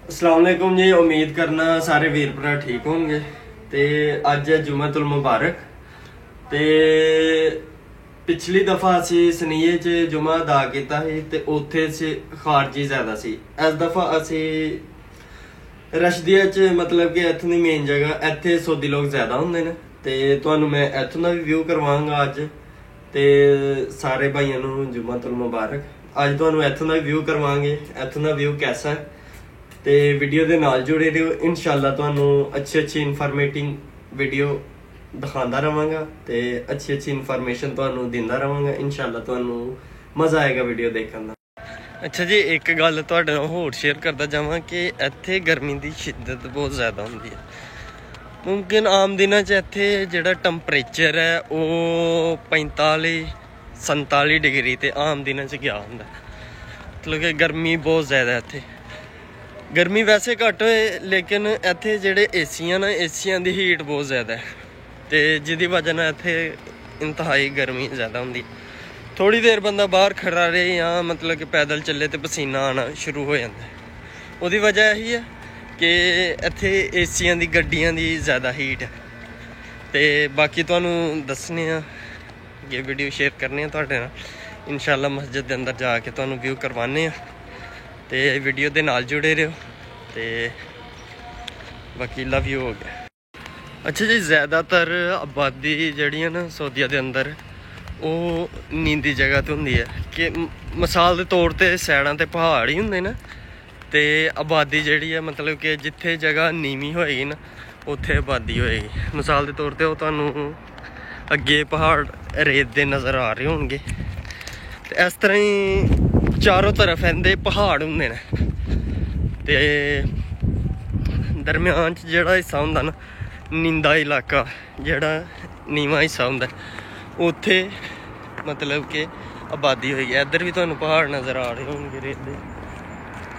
अस्सलाम वालेकुम जी। उम्मीद करना सारे वीर भरा ठीक होंगे। ते अज है जुम्मतुल मुबारक। ते पिछली दफा असी सनीए च जुम्मा अदा किया ही ते उत्थे खारजी ज्यादा सी। इस दफा असी रशदिया च मतलब कि इत्थों की मेन जगह इत्थे सऊदी लोग ज्यादा होंगे ने ते तुहानू मैं इत्थों का भी व्यू करवांगा अज। ते सारे भाइयों नू जुम्मतुल मुबारक। अज तुहानू इत्थों का व्यू करवांगे, इत्थों का व्यू कैसा है। तो वीडियो के नाल जुड़े रहो। इंशाल्लाह तुहानू अच्छी इन्फॉर्मेटिव वीडियो दिखाता रहांगा ते अच्छी इन्फॉर्मेशन तुहानू दिंदा रहांगा। इंशाल्लाह तुहानू मज़ा आएगा वीडियो देखने का। अच्छा जी, एक गल तुहाडे नाल होर शेयर करता जावां कि इत्थे गर्मी की शिद्दत बहुत ज़्यादा होंदी है। मुमकिन आम दिनों च इत्थे जिहड़ा टैंपरेचर है वो 45-47 डिग्री ते आम दिनों च गया हुंदा। मतलब कि गर्मी बहुत ज़्यादा इत्थे। गर्मी वैसे घट होए लेकिन इत्थे जेह्ड़े एसियां ना, एसियां दी हीट बहुत ज़्यादा है ते जिहदी वजह नाल इत्थे इंतहाई गर्मी ज़्यादा होंदी। थोड़ी देर बंदा बाहर खड़ा रहे या मतलब कि पैदल चले तो पसीना आना शुरू हो जाता है। उसदी वजह यही है कि इत्थे एसियां दी गड्डियां दी ज़्यादा हीट है। ते बाकी तुहानू दस्सने ये वीडियो शेयर करने तुहाडे नाल। इंशाल्लाह मस्जिद के अंदर जाके तुहानू व्यू करवाने ते वीडियो के नाल जुड़े रहो। ते बाकी लव यू हो गया। अच्छा जी, ज़्यादातर आबादी जी ना सऊदीया के अंदर वो नींदी जगह तो होंगी है कि मिसाल के तौर पर सैडा तो पहाड़ ही होंगे ना, तो आबादी जी है मतलब कि जिथे जगह नीवी होएगी ना उत्थे आबादी होएगी। मिसाल के तौर पर वो तुहानू अगे पहाड़ रेत दे नज़र आ रहे होंगे। तो इस तरह ही चारों तरफ इहदे पहाड़ होंगे ने ते दरम्यान च जेह्ड़ा हिस्सा होंदा ना नींदा इलाका, जेह्ड़ा नीवा हिस्सा होंदा उत्थे मतलब कि आबादी होई है। इधर भी तुहानू पहाड़ नज़र आ रहे होंगे रेत दे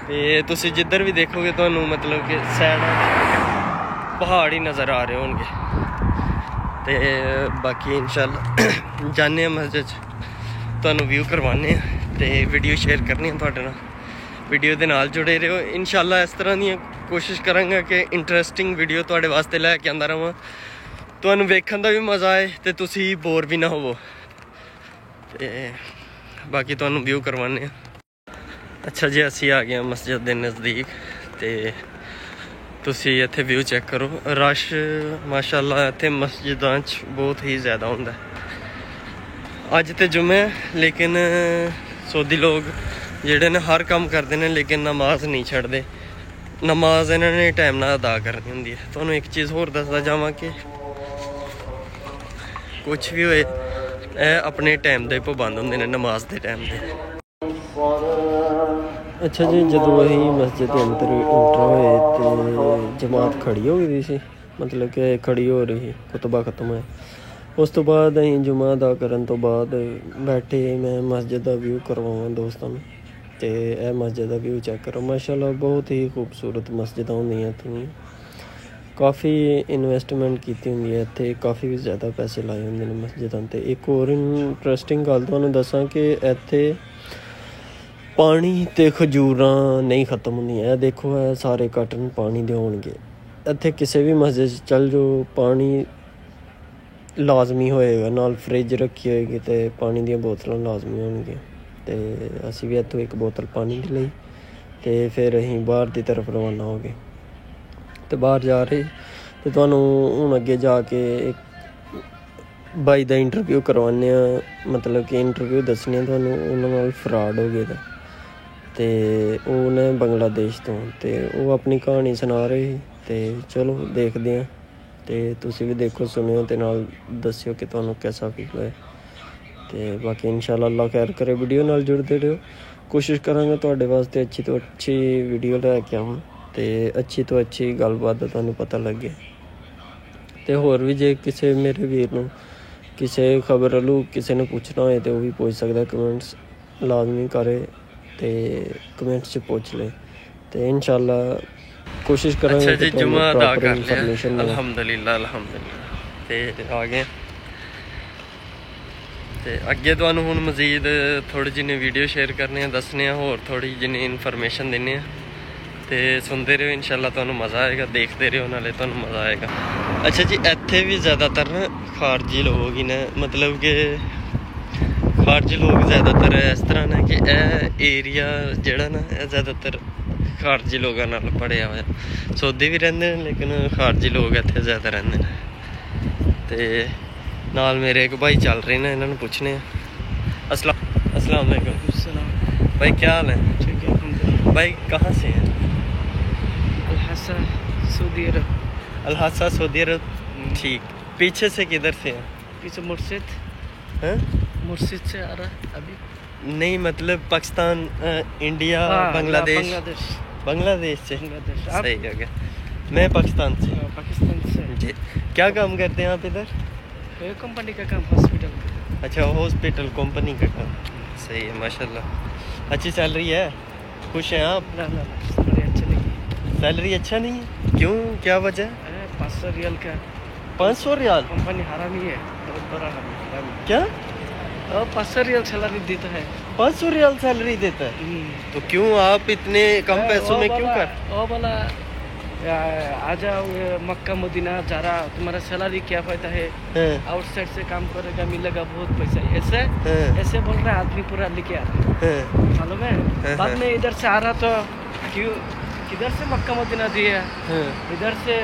ते तुसीं जिधर भी देखोगे तुहानू मतलब कि सैड पहाड़ ही नज़र आ रहे होंगे। ते बाकी इंशाल्लाह जाने मस्जिद तुहानू व्यू करवाने ते वीडियो शेयर करनी तुहाडे नाल। वीडियो के नाल जुड़े रहो। इंशाल्लाह इस तरह दी कोशिश करांगा कि इंटरस्टिंग वीडियो तुहाडे वास्ते लैके आंदा रहां, तुहानू वेखण दा भी मज़ा आए ते तुसीं बोर भी ना होवो। ते बाकी तुहानू व्यू करवाने। अच्छा जी, असी आ गए मस्जिद के नज़दीक ते तुसीं इत्थे व्यू चेक करो। रश माशाअल्लाह इत्थे मस्जिदां च बहुत ही ज़्यादा होंदा है। अज तो जुम्मे लेकिन सऊदी लोग जेह्ड़े ने हर काम करते हैं लेकिन नमाज नहीं छड्डदे। नमाज इन्होंने टाइम नाल अदा करनी होंदी है। तुहानू एक चीज़ होर दसदा जावां कि कुछ भी होए अपने टाइम दे पाबंद होंदे ने, नमाज के टाइम दे। अच्छा जी, जदों असीं मस्जिद के अंदर इंटर होए तो जमात खड़ी हो गई सी, मतलब कि खड़ी हो रही खुतबा खत्म होया। उस तो बाद असीं जुम्मा अदा करन तो बाद बैठे मैं मस्जिद का व्यू करवावां दोस्तां नूं। ते यह मस्जिद का व्यू चेक करो। माशाअल्लाह बहुत ही खूबसूरत मस्जिद होंदियां इत्थों। काफ़ी इन्वेस्टमेंट की होंदी है इत्थे, काफ़ी भी ज़्यादा पैसे लाए होंदे ने मस्जिदां ते। एक होर इंटरस्टिंग गल तुहानूं दस्सां कि इत्थे पानी ते खजूरां नहीं खत्म होंदियां। यह देखो है सारे कटन पानी दे होणगे। इत्थे किसी भी मस्जिद चल जाओ पानी लाजमी होएगा, नाल फ्रिज रखी होएगी तो पानी दी बोतलां लाजमी होणगियां। ते असीं भी इत्थों एक बोतल पानी दी लई ते फिर असीं बाहर की तरफ रवाना हो गए। तो बाहर जा रहे तो तुहानू हुण अगे जाके एक बाई दा इंटरव्यू करवाने, मतलब कि इंटरव्यू दस्सने तुहानू। उन्हां नाल फ्रॉड हो गया ते ओह ने बंगलादेश तो ते ओह अपनी कहानी सुना रहे ते चलो देखदे आं। ते तुसीं भी देखो सुनियो ते नाल दस्सियो कि तुहानू कैसा फील होया। ते बाकी इंशाल्लाह अल्लाह खैर करे, वीडियो नाल जुड़दे रहो। कोशिश करांगा तुहाडे वास्ते अच्छी तो अच्छी वीडियो लैके आवां ते अच्छी तो अच्छी गलबात दा तुहानू पता लगे। ते होर भी जे किसी मेरे वीर नूं किसी खबर वालू किसी ने पूछना होए तो वह भी पूछ सकदा। कमेंट्स लाजमी करे ते कमेंट्स च पूछ ले ते इंशाल्लाह कोशिश करांगे। अच्छा जी, जुम्मा अदा कर लिया अल्हम्दुलिल्लाह अल्हम्दुलिल्लाह ते आ गए। तो अगे तुहानू हुण मजीद थोड़ी जिन्नी वीडियो शेयर करने दसने होर थोड़ी जिन्नी इन्फॉर्मेशन दिन्ने। ਤੇ ਸੁਣਦੇ ਰਹੋ, ਇਨਸ਼ਾਅੱਲਾ ਤੁਹਾਨੂੰ ਮਜ਼ਾ ਆਏਗਾ, ਦੇਖਦੇ ਰਹੋ ਨਾਲੇ ਤੁਹਾਨੂੰ ਮਜ਼ਾ ਆਏਗਾ। ਅੱਛਾ ਜੀ, ਇੱਥੇ ਵੀ ਜ਼ਿਆਦਾਤਰ ਨਾ ਖਾਰਜੀ ਲੋਕ ਹੀ ਨੇ, मतलब कि ਖਾਰਜੀ ਲੋਕ ਜ਼ਿਆਦਾਤਰ ਇਸ ਤਰ੍ਹਾਂ ਨੇ ਕਿ ਇਹ ਏਰੀਆ ਜਿਹੜਾ ਨਾ ਇਹ ਜ਼ਿਆਦਾਤਰ ਖਾਰਜੀ ਲੋਕਾਂ ਨਾਲ ਭਰਿਆ ਹੋਇਆ। ਸੌਦੀ ਵੀ ਰਹਿੰਦੇ ਨੇ ਲੇਕਿਨ ਖਾਰਜੀ ਲੋਕ ਇੱਥੇ ਜ਼ਿਆਦਾ ਰਹਿੰਦੇ ਨੇ। ਤੇ ਨਾਲ मेरे एक भाई चल रहे हैं, इन्होंने पूछने अस्सलाम वालेकुम भाई, क्या हाल है? ठीक है भाई कहाँ से हैं? अल-हसा सऊदी अरब। अल-हसा सऊदी अरब, ठीक। पीछे से किधर से हैं? पीछे मुर्शिद हैं? मुर्शिद से आ रहा अभी नहीं मतलब पाकिस्तान, इंडिया, बांग्लादेश। बांग्लादेश से। सही हो गया। मैं पाकिस्तान से। पाकिस्तान से जी। क्या काम करते हैं आप इधर? कंपनी का काम, हॉस्पिटल। अच्छा, हॉस्पिटल कंपनी का काम। सही है माशाल्लाह। अच्छी सैलरी है? खुश हैं आप? सैलरी अच्छा नहीं। सैलरी अच्छा नहीं है? क्यों, क्या वजह? 500 रियाल का। 500 रियाल? कंपनी हरामी है, बहुत बड़ा हरामी। क्या? 500 रियाल सैलरी देता है। 500 रियाल सैलरी देता है? तो क्यों आप इतने कम पैसों में क्यों कर? वो बोला आ जाओ मक्का मदीना, जा रहा तुम्हारा सैलरी क्या फायदा है, आउटसाइड से काम करेगा मिलेगा बहुत पैसा, ऐसे ऐसे बोल रहा है आदमी पूरा लेके आ रहा है, मालूम है। बाद में इधर से आ रहा तो क्यों, किधर से मक्का मदीना दिया, इधर से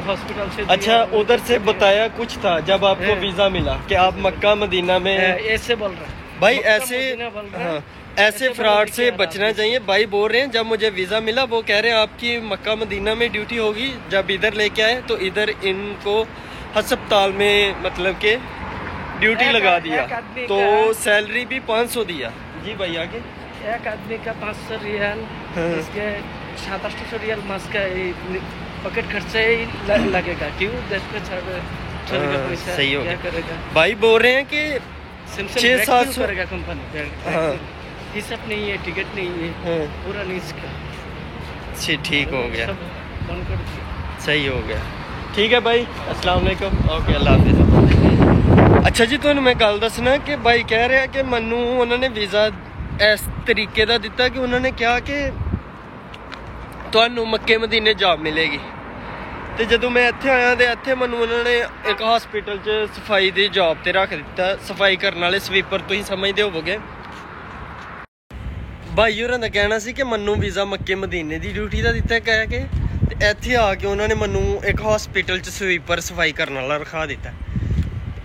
हॉस्पिटल से। अच्छा, उधर से बताया कुछ था जब आपको वीजा मिला कि आप मक्का मदीना में, ऐसे बोल रहा है भाई। ऐसे ऐसे फ्रॉड से बचना चाहिए। भाई बोल रहे हैं जब मुझे वीज़ा मिला वो कह रहे हैं आपकी मक्का मदीना में ड्यूटी होगी, जब इधर लेके आए तो इधर इनको अस्पताल में मतलब के ड्यूटी लगा दिया, तो सैलरी भी 500 दिया। जी भाई आगे। एक आदमी का 500 रियाल, इसके 700-800 रियाल मास का पॉकेट खर्चा ही लगेगा। क्यों देश पे चलेगा पैसा, सही हो क्या करेगा। भाई बोल रहे हैं कि 600-700 करेगा कंपनी। हिसाब नहीं है, टिकट नहीं है, पूरा नहीं इसका। ठीक हो गया, बंद कर दिया। सही हो गया। ठीक है भाई, अस्सलाम वालेकुम। ओके, अल्लाह हाफिज़। अच्छा जी, ਤੁਹਾਨੂੰ मैं गल दसना कि भाई कह रहा कि ਮੈਨੂੰ ਉਹਨਾਂ ਨੇ ਵੀਜ਼ਾ ਇਸ ਤਰੀਕੇ ਦਾ ਦਿੱਤਾ ਕਿ ਉਹਨਾਂ ਨੇ ਕਿਹਾ ਕਿ ਤੁਹਾਨੂੰ ਮੱਕੇ ਮਦੀਨੇ ਜੌਬ ਮਿਲੇਗੀ। ਤੇ ਜਦੋਂ ਮੈਂ ਇੱਥੇ ਆਇਆ ਤੇ ਇੱਥੇ ਮੈਨੂੰ ਉਹਨਾਂ ਨੇ ਇੱਕ ਹਸਪੀਟਲ 'ਚ ਸਫਾਈ ਦੀ ਜੌਬ ਤੇ ਰੱਖ ਦਿੱਤਾ, ਸਫਾਈ ਕਰਨ ਵਾਲੇ ਸਵੀਪਰ, ਤੁਸੀਂ ਸਮਝਦੇ ਹੋਵੋਗੇ। ਭਾਈ ਹੋਰਾਂ ਦਾ ਕਹਿਣਾ ਸੀ ਕਿ ਮੈਨੂੰ ਵੀਜ਼ਾ ਮੱਕੇ ਮਦੀਨੇ ਦੀ ਡਿਊਟੀ ਦਾ ਦਿੱਤਾ ਕਹਿ ਕੇ, ਤੇ ਇੱਥੇ ਆ ਕੇ ਉਹਨਾਂ ਨੇ ਮੈਨੂੰ ਇੱਕ ਹਸਪੀਟਲ 'ਚ ਸਵੀਪਰ ਸਫਾਈ ਕਰਨ ਵਾਲਾ ਰਖਾ ਦਿੱਤਾ।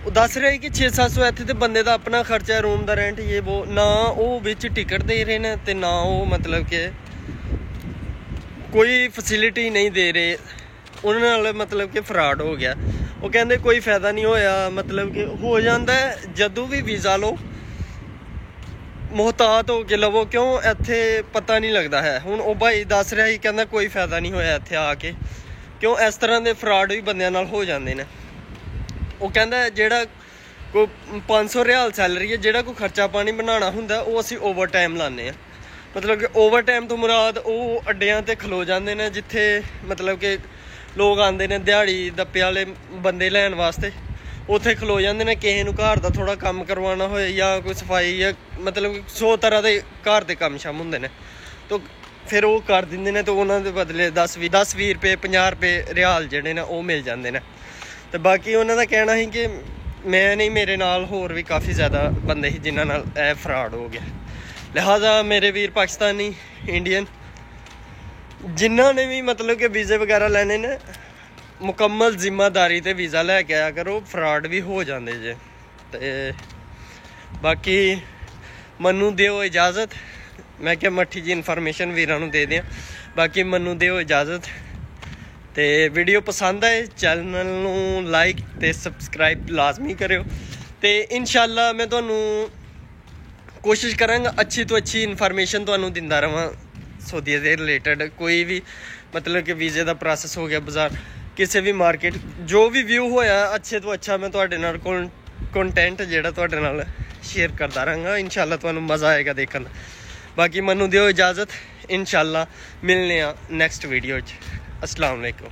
ਉਹ ਦੱਸ ਰਿਹਾ ਕਿ 600-700 ਇੱਥੇ ਤੇ ਬੰਦੇ ਦਾ ਆਪਣਾ ਖਰਚਾ, ਰੂਮ ਦਾ ਰੈਂਟ, ਇਹ वो ਨਾ ਉਹ ਵਿੱਚ ਟਿਕਟ ਦੇ ਰਹੇ ਨੇ ਤੇ ਨਾ ਉਹ मतलब ਕਿ ਕੋਈ ਫੈਸਿਲਿਟੀ ਨਹੀਂ ਦੇ ਰਹੇ। ਉਹਨਾਂ ਨਾਲ मतलब ਕਿ ਫਰਾਡ ਹੋ ਗਿਆ। ਉਹ ਕਹਿੰਦੇ ਕੋਈ ਫਾਇਦਾ ਨਹੀਂ ਹੋਇਆ, मतलब ਕਿ ਹੋ ਜਾਂਦਾ ਜਦੋਂ ਵੀ ਵੀਜ਼ਾ ਲਓ ਮੁਹਤਾਤ ਹੋ ਕੇ ਲਵੋ, ਕਿਉਂ ਇੱਥੇ ਪਤਾ ਨਹੀਂ ਲੱਗਦਾ ਹੈ। ਹੁਣ ਉਹ ਭਾਈ ਦੱਸ ਰਿਹਾ ਸੀ, ਕਹਿੰਦਾ ਕੋਈ ਫਾਇਦਾ ਨਹੀਂ ਹੋਇਆ ਇੱਥੇ ਆ ਕੇ, ਕਿਉਂ ਇਸ ਤਰ੍ਹਾਂ ਦੇ ਫਰਾਡ ਵੀ ਬੰਦਿਆਂ ਨਾਲ ਹੋ ਜਾਂਦੇ ਨੇ। ਉਹ ਕਹਿੰਦਾ ਜਿਹੜਾ ਕੋਈ 500 ਰਿਆਲ ਸੈਲਰੀ ਹੈ, ਜਿਹੜਾ ਕੋਈ ਖਰਚਾ ਪਾਣੀ ਬਣਾਉਣਾ ਹੁੰਦਾ ਉਹ ਅਸੀਂ ਓਵਰ ਟਾਈਮ ਲਾਉਂਦੇ ਹਾਂ। मतलब कि ओवर टाइम तो मुराद ਉਹ ਅੱਡਿਆਂ ਤੇ ਖਲੋ ਜਾਂਦੇ ਨੇ ਜਿੱਥੇ मतलब कि ਲੋਕ ਆਉਂਦੇ ਨੇ ਦਿਹਾੜੀ ਦੱਪੇ ਵਾਲੇ ਬੰਦੇ ਲੈਣ ਵਾਸਤੇ, ਉੱਥੇ ਖਲੋ ਜਾਂਦੇ ਨੇ। ਕਿਸੇ ਨੂੰ ਘਰ ਦਾ ਥੋੜਾ ਕੰਮ ਕਰਵਾਉਣਾ ਹੋਏ ਜਾਂ ਕੋਈ ਸਫਾਈ ਜਾਂ मतलब 100 ਤਰ੍ਹਾਂ ਦੇ ਘਰ ਦੇ ਕੰਮ ਸ਼ਾਮ ਹੁੰਦੇ ਨੇ, ਤਾਂ ਫਿਰ ਉਹ ਕਰ ਦਿੰਦੇ ਨੇ। ਤੇ ਉਹਨਾਂ ਦੇ ਬਦਲੇ 10-20 ਰੁਪਏ 50 ਰੁਪਏ ਰਿਆਲ ਜਿਹੜੇ ਨੇ ਉਹ ਮਿਲ ਜਾਂਦੇ ਨੇ। ਤੇ ਬਾਕੀ ਉਹਨਾਂ ਦਾ ਕਹਿਣਾ ਸੀ ਕਿ ਮੈਂ ਨਹੀਂ, ਮੇਰੇ ਨਾਲ ਹੋਰ ਵੀ ਕਾਫੀ ਜ਼ਿਆਦਾ ਬੰਦੇ ਸੀ ਜਿਨ੍ਹਾਂ ਨਾਲ ਇਹ ਫਰਾਡ ਹੋ ਗਿਆ। लिहाजा मेरे वीर पाकिस्तानी इंडियन जिन्हों ने भी मतलब कि वीज़े वगैरह लेने ने, मुकम्मल जिम्मेदारी ते वीज़ा लैके आया करो, फ्रॉड भी हो जाते जे। ते बाकी मनु दिओ इजाज़त, मैं क्या मट्ठी जी इन्फॉर्मेशन वीरां नूं दे दियां। बाकी मनु दिओ इजाज़त, ते वीडियो पसंद आए चैनल नूं लाइक ते सबसक्राइब लाजमी करियो। ते इंशाअल्लाह मैं तुहानूं कोशिश करांगा अच्छी तो अच्छी इन्फॉर्मेशन तुहानूं दिंदा रहां सऊदी दे रिलेटेड। कोई भी मतलब कि वीज़े दा प्रोसैस हो गया, बाजार किसी भी मार्केट जो भी व्यू होया अच्छे तो अच्छा मैं तुहाडे नाल कंटेंट जिहड़ा तुहाडे नाल शेयर करदा रहांगा। इंशाअल्लाह तुहानूं मज़ा आएगा देखण दा। बाकी मैनूं दिओ इजाज़त, इंशाअल्लाह मिलने आ नैक्सट वीडियो च। अस्सलाम वालेकुम।